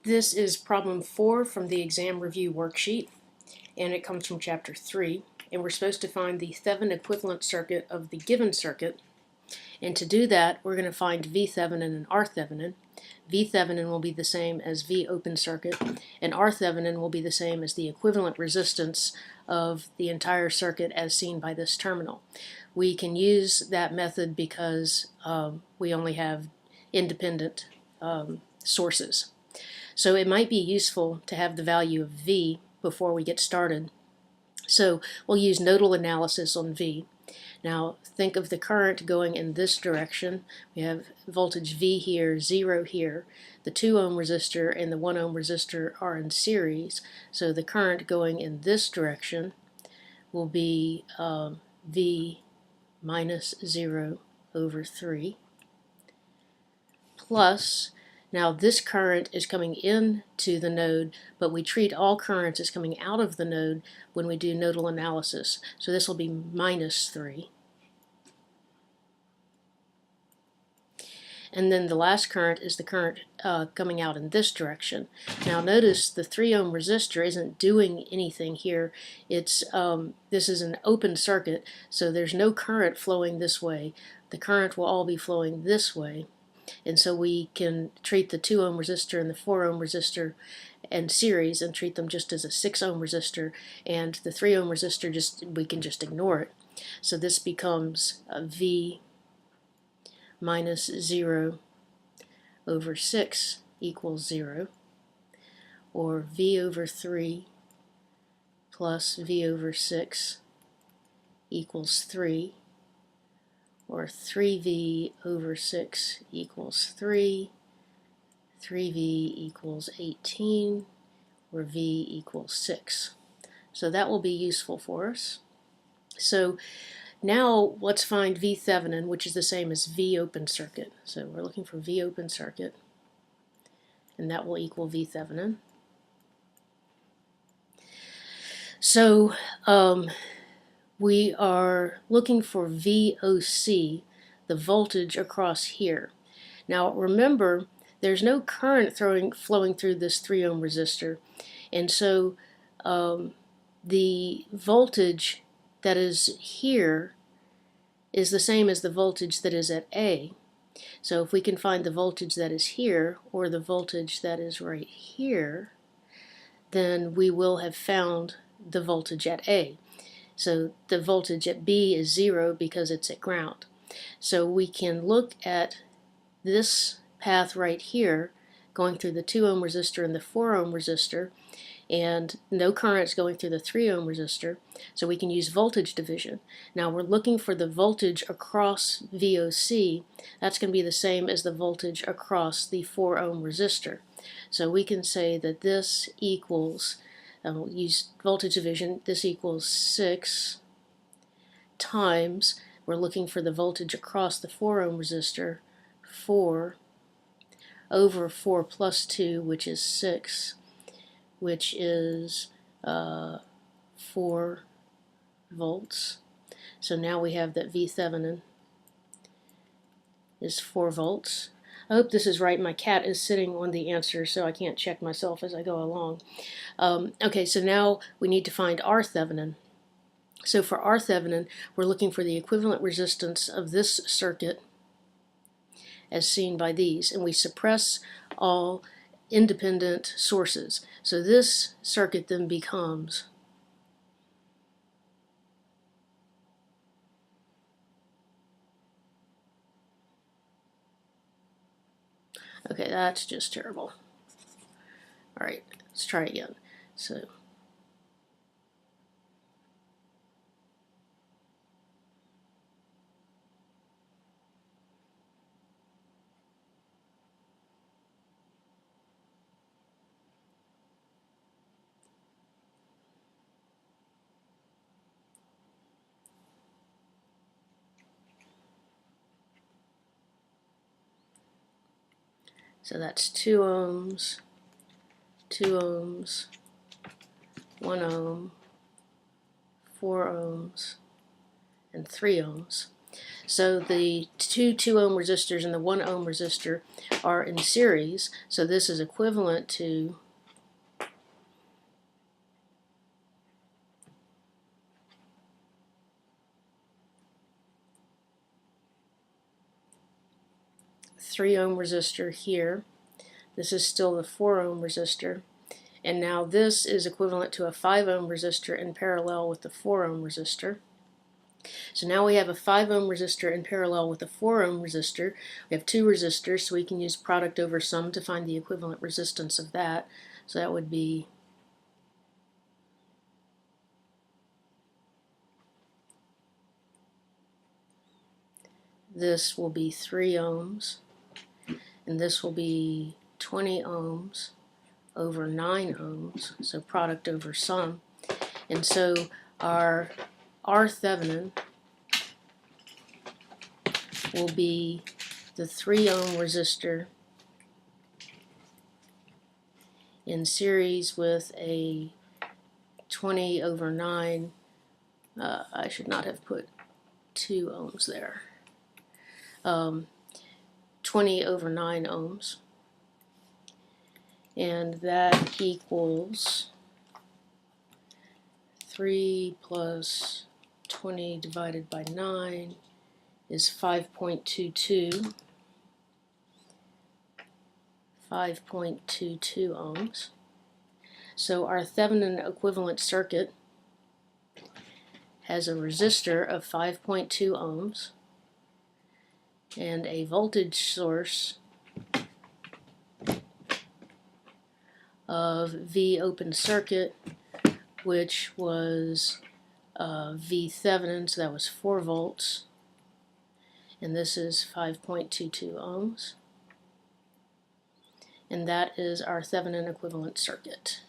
This is problem 4 from the exam review worksheet, and it comes from chapter 3, and we're supposed to find the Thevenin equivalent circuit of the given circuit. And to do that, we're going to find V Thevenin and R Thevenin. V Thevenin will be the same as V open circuit, and R Thevenin will be the same as the equivalent resistance of the entire circuit as seen by this terminal. We can use that method because we only have independent sources. So it might be useful to have the value of V before we get started. So we'll use nodal analysis on V. Now think of the current going in this direction. We have voltage V here, 0 here. The 2 ohm resistor and the 1 ohm resistor are in series, so the current going in this direction will be V minus 0 over 3 plus, now this current is coming into the node, but we treat all currents as coming out of the node when we do nodal analysis. So this will be minus 3. And then the last current is the current coming out in this direction. Now notice the 3 ohm resistor isn't doing anything here. It's this is an open circuit, so there's no current flowing this way. The current will all be flowing this way. And so we can treat the 2 ohm resistor and the 4 ohm resistor in series and treat them just as a 6 ohm resistor, and the 3 ohm resistor we can just ignore it. So this becomes V minus 0 over 6 equals 0, or V over 3 plus V over 6 equals 3, or 3V over 6 equals 3, 3V equals 18, or V equals 6. So that will be useful for us. So now let's find V Thevenin, which is the same as V open circuit. So we're looking for V open circuit, and that will equal V Thevenin. So we are looking for VOC, the voltage across here. Now remember, there's no current flowing through this 3 ohm resistor, and so the voltage that is here is the same as the voltage that is at A. So if we can find the voltage that is here, or the voltage that is right here, then we will have found the voltage at A. So the voltage at B is 0 because it's at ground. So we can look at this path right here going through the 2 ohm resistor and the 4 ohm resistor, and no currents going through the 3 ohm resistor, so we can use voltage division. Now we're looking for the voltage across VOC. That's going to be the same as the voltage across the 4 ohm resistor. So we can say that this equals, we'll use voltage division, this equals 6 times, we're looking for the voltage across the 4 ohm resistor, 4 over 4 plus 2, which is 6, which is 4 volts. So now we have that V Thevenin is 4 volts. I hope this is right. My cat is sitting on the answer, so I can't check myself as I go along. Okay, so now we need to find R Thevenin. So for R Thevenin, we're looking for the equivalent resistance of this circuit as seen by these, and we suppress all independent sources. So this circuit then becomes okay, that's just terrible. Alright, let's try again. So that's 2 ohms, 2 ohms, 1 ohm, 4 ohms, and 3 ohms. So the two 2 ohm resistors and the 1 ohm resistor are in series, so this is equivalent to 3 ohm resistor here. This is still the 4 ohm resistor. And now this is equivalent to a 5 ohm resistor in parallel with the 4 ohm resistor. So now we have a 5 ohm resistor in parallel with a 4 ohm resistor. We have two resistors, so we can use product over sum to find the equivalent resistance of that. So that would be this will be 3 ohms, and this will be 20 ohms over 9 ohms, so product over sum. And so our R Thevenin will be the 3 ohm resistor in series with a 20 over 9, I should not have put 2 ohms there, 20 over 9 ohms, and that equals 3 plus 20 divided by 9 is 5.22 ohms. So our Thevenin equivalent circuit has a resistor of 5.2 ohms and a voltage source of V open circuit, which was V Thevenin, so that was 4 volts, and this is 5.22 ohms, and that is our Thevenin equivalent circuit.